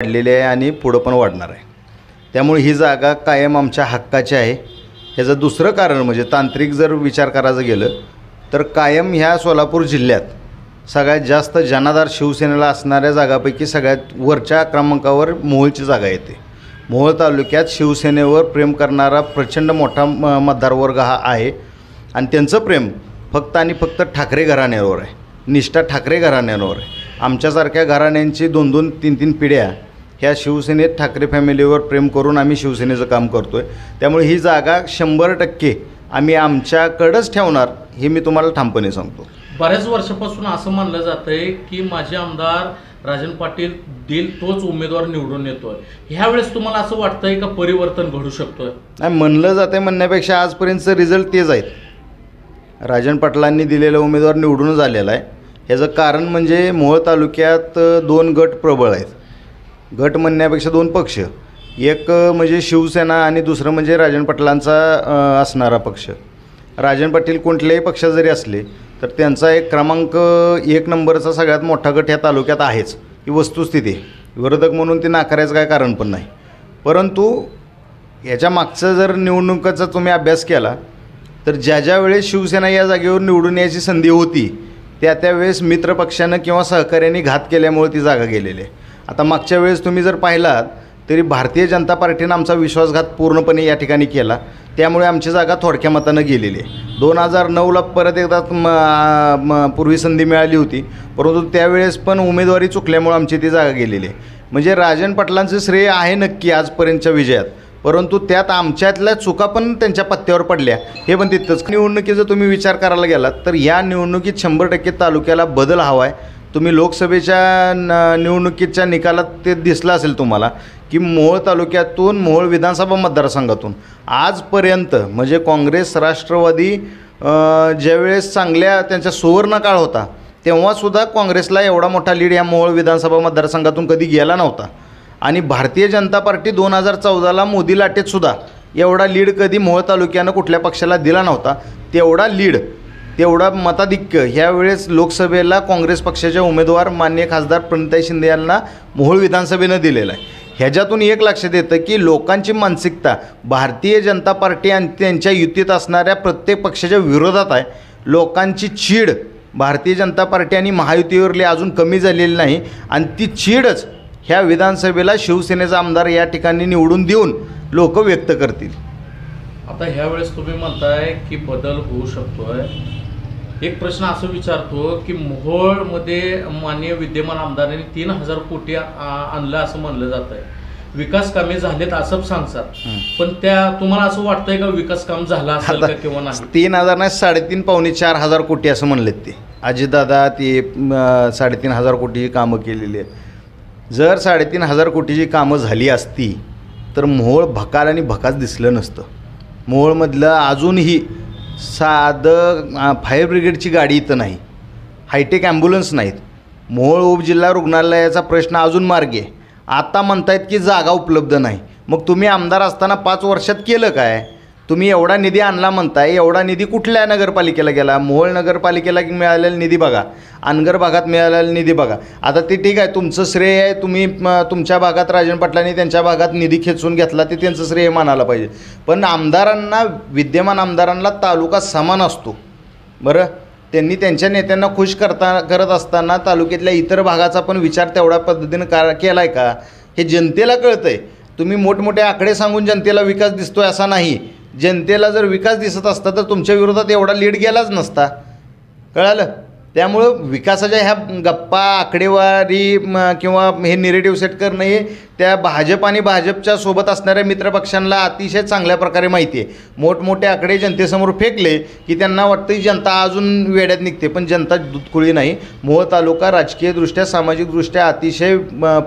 वाढलेली आहे आणि पुढं पण वाढणार आहे. त्यामुळे ही जागा कायम आमच्या हक्काची आहे. ह्याचं दुसरं कारण म्हणजे तांत्रिक जर विचार करायचं गेलं तर कायम ह्या सोलापूर जिल्ह्यात सगळ्यात जास्त जनाधार शिवसेनेला असणाऱ्या जागापैकी सगळ्यात वरच्या क्रमांकावर मोहोळची जागा येते. मोहोळ तालुक्यात शिवसेनेवर प्रेम करणारा प्रचंड मोठा मतदारवर्ग हा आहे आणि त्यांचं प्रेम फक्त आणि फक्त ठाकरे घराण्यावर आहे. निष्ठा ठाकरे घराण्यावर आहे. आमच्यासारख्या घराण्यांची 2-2, 3-3 पिढ्या ह्या शिवसेनेत ठाकरे फॅमिलीवर प्रेम करून आम्ही शिवसेनेचं काम करतो आहे. त्यामुळे ही जागा 100% आम्ही आमच्याकडंच ठेवणार हे मी तुम्हाला ठामपणे सांगतो. बऱ्याच वर्षापासून असं मानलं जातं आहे की माझे आमदार राजन पाटील देईल तोच उमेदवार निवडून येतोय. ह्यावेळेस तुम्हाला असं वाटतंय का परिवर्तन घडू शकतोय? नाही, म्हणलं जातं आहे म्हणण्यापेक्षा आजपर्यंतचं रिझल्ट तेच आहेत. राजन पाटलांनी दिलेला उमेदवार निवडूनच आलेला आहे. ह्याचं कारण म्हणजे मोहोळ तालुक्यात 2 गट प्रबळ आहेत. गट म्हणण्यापेक्षा 2 पक्ष, एक म्हणजे शिवसेना आणि दुसरं म्हणजे राजन पाटलांचा असणारा पक्ष. राजन पाटील कोणत्याही पक्षात जरी असले तर त्यांचा एक क्रमांक 1 नंबरचा सगळ्यात मोठा गट ह्या तालुक्यात आहेच. ही वस्तुस्थिती आहे. विरोधक म्हणून ते नाकारायचं काय कारण पण नाही. परंतु याच्या मागचं जर निवडणुकाचा तुम्ही अभ्यास केला तर ज्या वेळेस शिवसेना या जागेवर निवडून यायची संधी होती त्यावेळेस मित्रपक्षानं किंवा सहकार्याने घात केल्यामुळे ती जागा गेलेली आहे. आता मागच्या वेळेस तुम्ही जर पाहिलात तरी भारतीय जनता पार्टीनं आमचा विश्वासघात पूर्णपणे या ठिकाणी केला. त्यामुळे आमची जागा थोडक्या मतानं गेलेली आहे. 2009ला परत एकदा पूर्वी संधी मिळाली होती, परंतु त्यावेळेस पण उमेदवारी चुकल्यामुळे आमची ती जागा गेलेली आहे. म्हणजे राजन पाटलांचं श्रेय आहे नक्की आजपर्यंतच्या विजयात, परंतु त्यात आमच्यातल्या चुका पण त्यांच्या पत्त्यावर पडल्या हे पण तिथंच. निवडणुकीचा तुम्ही विचार करायला गेलात तर या निवडणुकीत 100% तालुक्याला बदल हवा आहे. तुम्ही लोकसभेच्या निवडणुकीच्या निकालात ते दिसलं असेल तुम्हाला की मोहोळ तालुक्यातून मोहोळ विधानसभा मतदारसंघातून आजपर्यंत म्हणजे काँग्रेस राष्ट्रवादी ज्यावेळेस चांगल्या त्यांचा सुवर्ण काळ होता तेव्हासुद्धा काँग्रेसला एवढा मोठा लीड या मोहोळ विधानसभा मतदारसंघातून कधी गेला नव्हता. आणि भारतीय जनता पार्टी 2014ला मोदी लाटेतसुद्धा एवढा लीड कधी मोहोळ तालुक्यानं कुठल्या पक्षाला दिला नव्हता. तेवढा मताधिक्य ह्यावेळेस लोकसभेला काँग्रेस पक्षाचे उमेदवार माननीय खासदार प्रणिताई शिंदे यांना मोहोळ विधानसभेनं दिलेला आहे. ह्याच्यातून एक लक्षात येतं की लोकांची मानसिकता भारतीय जनता पार्टी आणि त्यांच्या युतीत असणाऱ्या प्रत्येक पक्षाच्या विरोधात आहे. लोकांची चीड भारतीय जनता पार्टी आणि महायुतीवरली अजून कमी झालेली नाही आणि ती चीडच ह्या विधानसभेला शिवसेनेचा आमदार या ठिकाणी निवडून देऊन लोक व्यक्त करतील. आता ह्यावेळेस तुम्ही म्हणताय की बदल होऊ शकतोय. एक प्रश्न असं विचारतो की मोहोळमध्ये माननीय विद्यमान आमदारांनी 3000 कोटी आणलं असं म्हणलं जात आहे. विकास कामे झालेत असं सांगतात, पण तुम्हाला असं वाटतंय का विकास काम झाला असेल का किंवा नाही? 3000 नाही, 3.5 पावणे 4,000 कोटी असं म्हणलेत ते अजितदादा. ते 3,500 कोटीची कामं केलेली आहेत. जर 3,500 कोटीची कामं झाली असती तर मोहोळ भकाल आणि भकाच दिसलं नसतं. मोहोळमधलं अजूनही साधं फायर ब्रिगेडची गाडी इथं नाही, हायटेक ॲम्ब्युलन्स नाहीत. मोहोळ उपजिल्हा रुग्णालयाचा प्रश्न अजून मार्गी आहे. आता म्हणतायत की जागा उपलब्ध नाही. मग तुम्ही आमदार असताना 5 वर्षात केलं काय? तुम्ही एवढा निधी आणला म्हणताय, एवढा निधी कुठल्या नगरपालिकेला गेला? मोहोळ नगरपालिकेला मिळालेला निधी बघा, अनगर भागात मिळालेला निधी बघा. आता ते ठीक आहे, तुमचं श्रेय आहे. तुम्ही तुमच्या भागात राजन पाटलांनी त्यांच्या भागात निधी खेचून घेतला ते त्यांचं श्रेय मानायला पाहिजे. पण आमदारांना, विद्यमान आमदारांना तालुका समान असतो. बरं, त्यांनी त्यांच्या नेत्यांना खुश करत असताना तालुक्यातल्या इतर भागाचा पण विचार तेवढ्या पद्धतीनं केला आहे का हे जनतेला कळतं आहे. तुम्ही मोठमोठे आकडे सांगून जनतेला विकास दिसतोय असा नाही. जनतेला जर विकास दिसत असता तर तुमच्या विरोधात एवढा लीड गेलाच नसता. कळालं? त्यामुळं विकासाच्या ह्या गप्पा, आकडेवारी किंवा हे निरेटिव्ह सेट करणं हे त्या भाजप आणि भाजपच्या सोबत असणाऱ्या मित्रपक्षांना अतिशय चांगल्या प्रकारे माहिती आहे. मोठमोठे आकडे जनतेसमोर फेकले की त्यांना वाटतं की जनता अजून वेड्यात निघते, पण जनता दूधकुळी नाही. मोहोळ तालुका राजकीयदृष्ट्या, सामाजिकदृष्ट्या अतिशय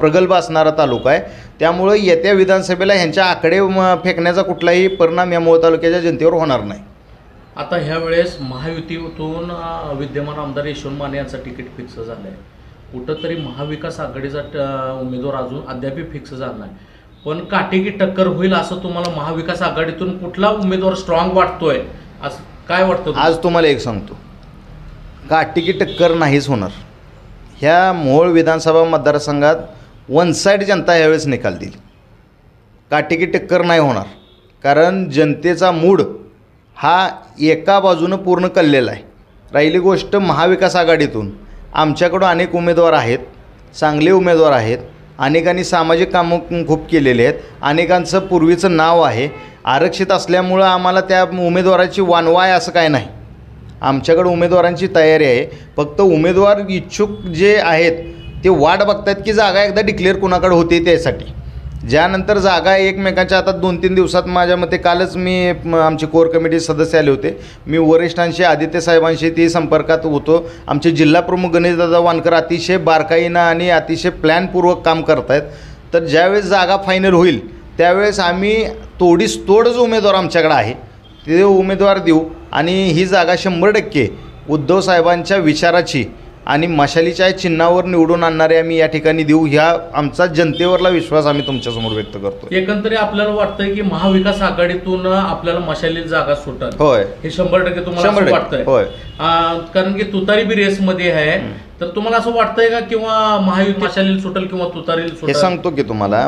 प्रगल्भ असणारा तालुका आहे. त्यामुळं येत्या विधानसभेला ह्यांच्या आकडे फेकण्याचा कुठलाही परिणाम या मोहोळ तालुक्याच्या जनतेवर होणार नाही. आता ह्या वेळेस महायुतीतून विद्यमान आमदार यशवंत माने यांचं तिकीट फिक्स झालं आहे. कुठंतरी महाविकास आघाडीचा उमेदवार अजून अद्याप फिक्स झाला नाही, पण काटेकी टक्कर होईल असं तुम्हाला महाविकास आघाडीतून कुठला उमेदवार स्ट्रॉंग वाटतोय असं काय वाटतं? आज तुम्हाला एक सांगतो, काटेकी टक्कर नाहीच होणार. ह्या मोहोळ विधानसभा मतदारसंघात वन साईड जनता यावेळेस निकाल देईल. काटेकी टक्कर नाही होणार, कारण जनतेचा मूड हा एका बाजूनं पूर्ण कललेला आहे. राहिली गोष्ट महाविकास आघाडीतून आमच्याकडून अनेक उमेदवार आहेत, चांगले उमेदवार आहेत, अनेकांनी सामाजिक कामं खूप केलेले आहेत, अनेकांचं पूर्वीचं नाव आहे. आरक्षित असल्यामुळं आम्हाला त्या उमेदवाराची वानवाय असं काय नाही. आमच्याकडं उमेदवारांची तयारी आहे. फक्त उमेदवार इच्छुक जे आहेत ते वाट बघतात की जागा एकदा डिक्लेअर कुणाकडे होते त्यासाठी. ज्यानंतर जागा एकमेकांच्या आता 2-3 दिवसात माझ्या मते कालच आमचे कोर कमिटी सदस्य आले होते. मी वरिष्ठांशी आदित्य साहेबांशी ती संपर्कात होतो. आमचे जिल्हाप्रमुख गणेशदादा वानकर अतिशय बारकाईनं आणि अतिशय प्लॅनपूर्वक काम करत आहेत. तर ज्यावेळेस जागा फायनल होईल त्यावेळेस आम्ही तोडीस उमेदवार आमच्याकडे आहे ते उमेदवार देऊ आणि ही जागा 100% उद्धव साहेबांच्या विचाराची आणि मशालीच्या चिन्हावर निवडून आणणारे आम्ही या ठिकाणी देऊ. ह्या आमचा जनतेवरला विश्वास आम्ही तुमच्यासमोर व्यक्त करतो. एकंदरी आपल्याला वाटतंय की महाविकास आघाडीतून आपल्याला मशालील जागा सुटेल. होय, हे 100% तुम्हाला असं वाटतंय? होय. कारण की तुतारी बी रेसमध्ये आहे. तर तुम्हाला असं वाटतंय का किंवा महायुती मशालील सुटेल किंवा तुतारी सुटेल? हे सांगतो की तुम्हाला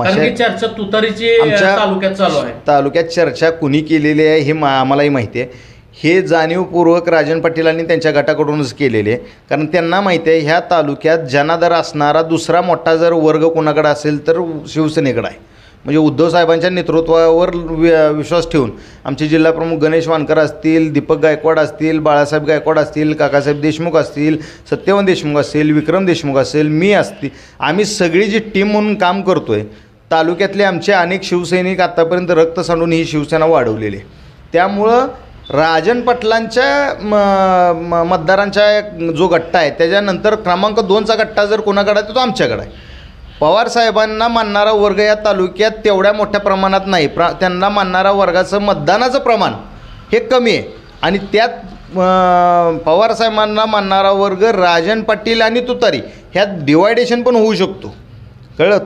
कारण की चर्चा तुतारीची तालुक्यात चालू आहे. तालुक्यात चर्चा कुणी केलेली आहे हे आम्हालाही माहिती आहे. हे जाणीवपूर्वक राजन पाटीलांनी त्यांच्या गटाकडूनच केलेले आहे. कारण त्यांना माहिती आहे ह्या तालुक्यात जनादर असणारा दुसरा मोठा जर वर्ग कोणाकडे असेल तर शिवसेनेकडे आहे. म्हणजे उद्धव साहेबांच्या नेतृत्वावर विश्वास ठेवून आमचे जिल्हाप्रमुख गणेश वानकर असतील, दीपक गायकवाड असतील, बाळासाहेब गायकवाड असतील, काकासाहेब देशमुख असतील, सत्यवान देशमुख असतील, विक्रम देशमुख असेल, मी असतील, आम्ही सगळी जी टीम म्हणून काम करतो आहे. तालुक्यातले आमचे अनेक शिवसैनिक आत्तापर्यंत रक्त सांडून ही शिवसेना वाढवलेली आहे. त्यामुळं राजन पाटलांच्या मतदारांचा जो गट्टा आहे त्याच्यानंतर क्रमांक 2चा गट्टा जर कोणाकडे आहे तो आमच्याकडे आहे. पवारसाहेबांना मानणारा वर्ग या तालुक्यात तेवढ्या मोठ्या प्रमाणात नाही. त्यांना मानणारा वर्गाचं मतदानाचं प्रमाण हे कमी आहे आणि त्यात पवारसाहेबांना मानणारा वर्ग राजन पाटील आणि तुतारी ह्यात डिवायडेशन पण होऊ शकतो. कळलं?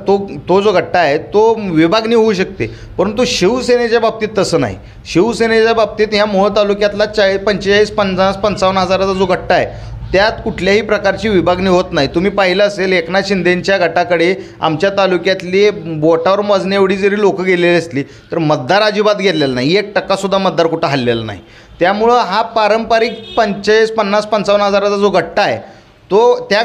तो जो गट्टा आहे तो विभागणी होऊ शकते. परंतु शिवसेनेच्या बाबतीत तसं नाही. शिवसेनेच्या बाबतीत ह्या मोहोळ तालुक्यातला 45, 50, 55 हजाराचा जो गट्टा आहे त्यात कुठल्याही प्रकारची विभागणी होत नाही. तुम्ही पाहिलं असेल एकनाथ शिंदेंच्या गटाकडे आमच्या तालुक्यातली बोटावर मोजणे एवढी जरी लोकं गेलेली असली तर मतदार अजिबात गेलेला नाही. 1%सुद्धा मतदार कुठं हल्लेला नाही. त्यामुळं हा पारंपरिक 45, 50, 55 हजाराचा जो गट्टा आहे तो त्या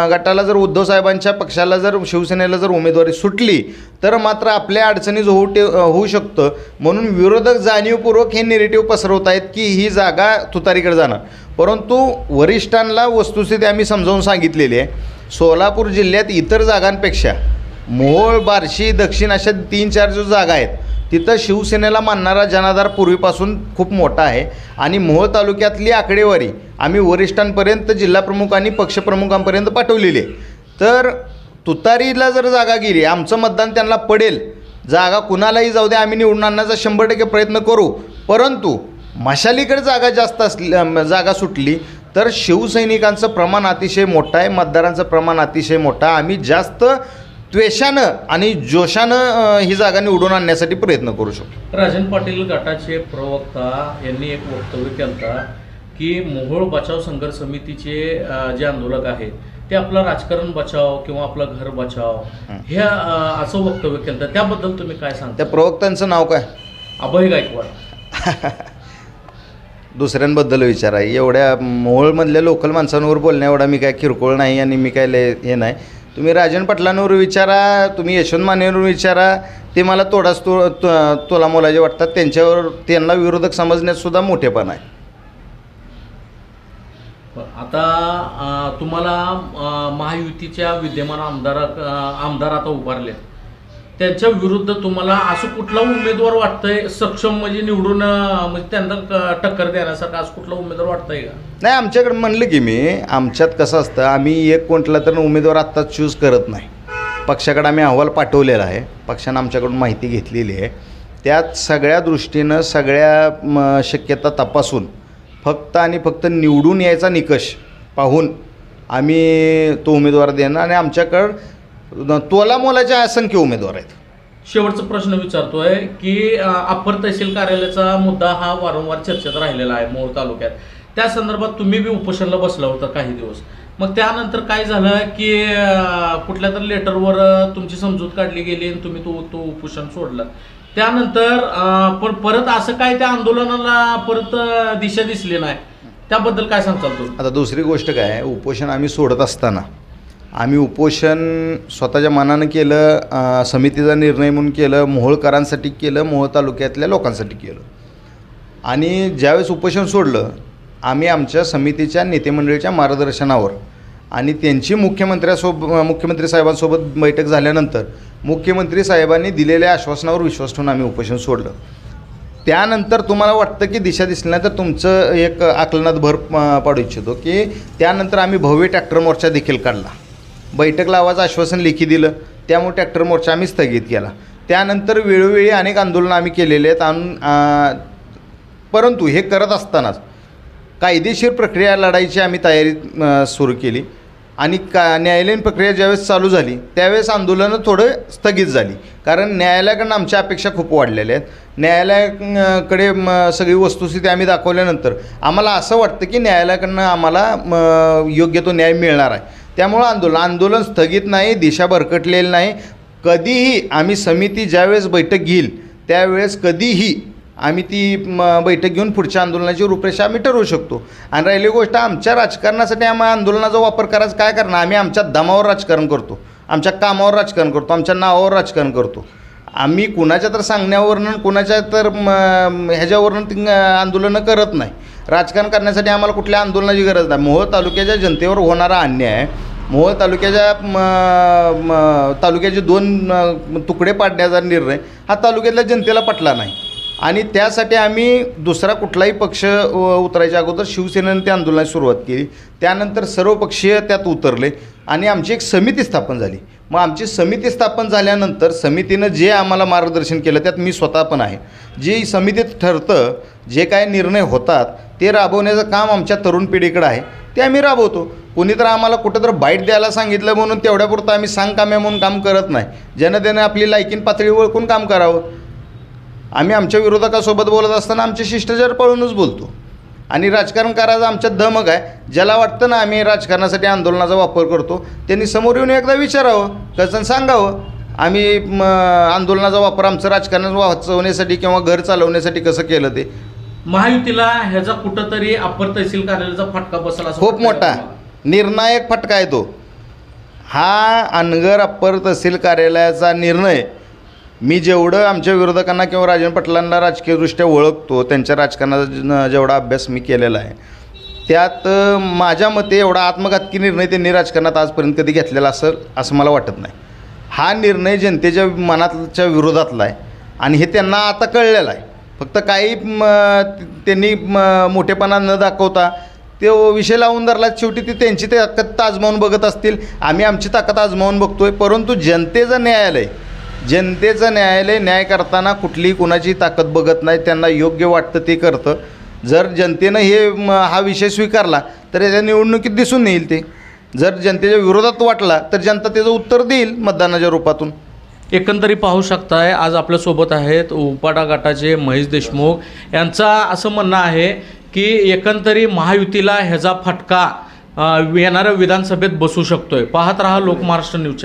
गटाला जर उद्धव साहेबांच्या पक्षाला जर शिवसेनेला जर उमेदवारी सुटली तर मात्र आपल्या अडचणी होऊ शकतं. म्हणून विरोधक जाणीवपूर्वक हे नेरेटिव्ह पसरवत आहेत की ही जागा तुतारीकडे जाणार. परंतु वरिष्ठांना वस्तुस्थिती आम्ही समजावून सांगितलेली आहे. सोलापूर जिल्ह्यात इतर जागांपेक्षा मोहोळ, बार्शी, दक्षिण अशा 3-4 जो जागा आहेत तिथं शिवसेनेला मानणारा जनाधार पूर्वीपासून खूप मोठा आहे आणि मोहोळ तालुक्यातली आकडेवारी आम्ही वरिष्ठांपर्यंत, जिल्हाप्रमुख आणि पक्षप्रमुखांपर्यंत पाठवलेली आहे. तर तुतारीला जर जागा गेली आमचं मतदान त्यांना पडेल. जागा कुणालाही जाऊ दे आम्ही निवडून आणण्याचा 100% प्रयत्न करू. परंतु मशालीकडे जागा सुटली तर शिवसैनिकांचं प्रमाण अतिशय मोठं आहे, मतदारांचं प्रमाण अतिशय मोठं आहे. आम्ही जास्त त्वेषानं आणि जोशानं ही जागा निवडून आणण्यासाठी प्रयत्न करू शकतो. राजन पाटील गटाचे प्रवक्ता यांनी एक वक्तव्य केलं की मोहोळ बचाव संघर्ष समितीचे जे आंदोलक आहेत ते आपलं राजकारण बचाव किंवा आपलं घर बचाव हे असं वक्तव्य केलं. त्याबद्दल तुम्ही काय सांगता? त्या प्रवक्त्यांचं नाव काय? अभय गायकवाड. दुसऱ्यांबद्दल विचारा. एवढ्या मोहोळमधल्या लोकल माणसांवर बोलण्या एवढा मी काय किरकोळ नाही आणि मी काय हे नाही. तुम्ही राजन पाटलांवर विचारा, तुम्ही यशवंत मानेवर विचारा. ते मला तोला मोलाचे वाटतात. त्यांना विरोधक समजण्यात सुद्धा मोठेपण आहे. आता तुम्हाला महायुतीच्या विद्यमान आमदार आता उभारले, त्यांच्या विरुद्ध तुम्हाला असं कुठला उमेदवार वाटतंय सक्षम म्हणजे निवडून म्हणजे त्यांना टक्कर देण्यासारखा असं कुठला उमेदवार वाटतंय का? नाही, आमच्याकडे म्हणलं की मी आमच्यात कसं असतं, आम्ही एक कोणतला तर उमेदवार आत्ता चूज करत नाही. पक्षाकडे आम्ही अहवाल पाठवलेला आहे, पक्षानं आमच्याकडून माहिती घेतलेली आहे. त्यात सगळ्या दृष्टीनं सगळ्या शक्यता तपासून फक्त आणि फक्त निवडून यायचा निकष पाहून आम्ही तो उमेदवार देणार आणि आमच्याकडं तोलामोलाचे असंख्य उमेदवार आहेत. शेवटचा प्रश्न विचारतोय की अप्पर तहसील कार्यालयाचा मुद्दा हा वारंवार चर्चेत राहिलेला आहे मोहोळ तालुक्यात. त्या संदर्भात तुम्ही बी उपोषणाला बसला होता काही दिवस. मग त्यानंतर काय झालं की कुठल्या तरी लेटरवर तुमची समजूत काढली गेली आणि तुम्ही तो उपोषण सोडलं. त्यानंतर पण परत असं काय त्या आंदोलनाला परत दिशा दिसली नाही, त्याबद्दल काय सांगताल तुम्ही? आता दुसरी गोष्ट काय, उपोषण आम्ही सोडत असताना आम्ही उपोषण स्वतःच्या मनानं केलं, समितीचा निर्णय म्हणून केलं, मोहोळकरांसाठी केलं, मोहोळ तालुक्यातल्या लोकांसाठी केलं. आणि ज्यावेळेस उपोषण सोडलं आम्ही आमच्या समितीच्या नेतेमंडळीच्या मार्गदर्शनावर आणि त्यांची मुख्यमंत्री साहेबांसोबत बैठक झाल्यानंतर मुख्यमंत्री साहेबांनी दिलेल्या आश्वासनावर विश्वास ठेवून आम्ही उपोषण सोडलं. त्यानंतर तुम्हाला वाटतं की दिशा दिसली नाही तर तुमचं एक आकलनात भर पाडू इच्छितो की त्यानंतर आम्ही भव्य ट्रॅक्टर मोर्चा देखील काढला. बैठक लावायचं आश्वासन लेखी दिलं, त्यामुळे ट्रॅक्टर मोर्चा आम्ही स्थगित केला. त्यानंतर वेळोवेळी अनेक आंदोलनं आम्ही केलेले आहेत. परंतु हे करत असतानाच कायदेशीर प्रक्रिया लढायची आम्ही तयारी सुरू केली आणि न्यायालयीन प्रक्रिया ज्यावेळेस चालू झाली त्यावेळेस आंदोलनं थोडं स्थगित झाली, कारण न्यायालयाकडनं आमच्या अपेक्षा खूप वाढलेल्या आहेत. न्यायालयाकडे सगळी वस्तुस्थिती आम्ही दाखवल्यानंतर आम्हाला असं वाटतं की न्यायालयाकडनं आम्हाला योग्य तो न्याय मिळणार आहे. त्यामुळं आंदोलन स्थगित नाही, दिशा भरकटलेली नाही. कधीही आम्ही समिती ज्यावेळेस बैठक घेईल त्यावेळेस कधीही आम्ही ती बैठक घेऊन पुढच्या आंदोलनाची रूपरेषा आम्ही ठरवू शकतो. आणि राहिली गोष्ट आमच्या राजकारणासाठी आम्ही आंदोलनाचा वापर करायचा काय करणार, आम्ही आमच्या दमावर राजकारण करतो, आमच्या कामावर राजकारण करतो, आमच्या नावावर राजकारण करतो. आम्ही कुणाच्या तर सांगण्यावरनं कुणाच्या तर ह्याच्यावरनं आंदोलनं करत नाही. राजकारण करण्यासाठी आम्हाला कुठल्या आंदोलनाची गरज नाही. मोहोळ तालुक्याच्या जनतेवर होणारा अन्याय, मोहोळ तालुक्याचे 2 तुकडे पाडण्याचा निर्णय हा तालुक्यातल्या जनतेला पटला नाही. आणि त्यासाठी आम्ही दुसरा कुठलाही पक्ष उतरायच्या अगोदर शिवसेनेनं त्या आंदोलनाची सुरुवात केली. त्यानंतर सर्वपक्षीय त्यात उतरले आणि आमची एक समिती स्थापन झाली. मग आमची समिती स्थापन झाल्यानंतर समितीनं जे आम्हाला मार्गदर्शन केलं त्यात मी स्वतः पण आहे. जे समितीत ठरतं, जे काय निर्णय होतात ते राबवण्याचं काम आमच्या तरुण पिढीकडं आहे, ते आम्ही राबवतो. कोणी तर आम्हाला कुठं तर बाईट द्यायला सांगितलं म्हणून तेवढ्यापुरतं आम्ही सांगकाम्या म्हणून काम करत नाही. ज्यानं आपली लायकीन पातळी ओळखून काम करावं. आम्ही आमच्या विरोधकासोबत बोलत असताना आमचे शिष्टाचार पाळूनच बोलतो आणि राजकारण करायचं आमच्यात धमक आहे. ज्याला वाटतं ना आम्ही राजकारणासाठी आंदोलनाचा वापर करतो त्यांनी समोर येऊन एकदा विचारावं, कसं सांगावं आम्ही आंदोलनाचा वापर आमचं राजकारण वाचवण्यासाठी किंवा घर चालवण्यासाठी कसं केलं. ते महायुतीला ह्याचा कुठंतरी अप्पर तहसील कार्यालयाचा फटका बसला, खूप मोठा निर्णायक फटका आहे तो. हा अनगर अप्पर तहसील कार्यालयाचा निर्णय मी जेवढं आमच्या विरोधकांना किंवा राजन पाटलांना राजकीयदृष्ट्या ओळखतो, त्यांच्या राजकारणाचा जेवढा अभ्यास मी केलेला आहे त्यात माझ्या मते एवढा आत्मघातकी निर्णय त्यांनी राजकारणात आजपर्यंत कधी घेतलेला असेल असं मला वाटत नाही. हा निर्णय जनतेच्या मनातच्या विरोधातला आहे आणि हे त्यांना आता कळलेलं आहे. फक्त काही त्यांनी मोठेपणा न दाखवता ते विषय लावून धरला. शेवटी ती त्यांची ताकद आजमावून बघत असतील, आम्ही आमची ताकद आजमावून बघतोय. परंतु जनतेचं न्यायालय न्याय करताना कुठलीही कुणाची ताकद बघत नाही, त्यांना योग्य वाटतं ते करतं. जर जनतेनं हा विषय स्वीकारला तर त्या निवडणुकीत दिसून येईल. ते जर जनतेच्या विरोधात वाटला तर जनता त्याचं उत्तर देईल मतदानाच्या रूपातून. एकंदरीत पाहू शकताय आज आपल्यासोबत आहेत उपाटा गटाचे महेश देशमुख यांचा असं म्हणणं आहे की एकंदरीत महायुतीला ह्याचा फटका येणाऱ्या विधानसभेत बसू शकतोय. पाहत रहा लोकमहाराष्ट्र न्यूज.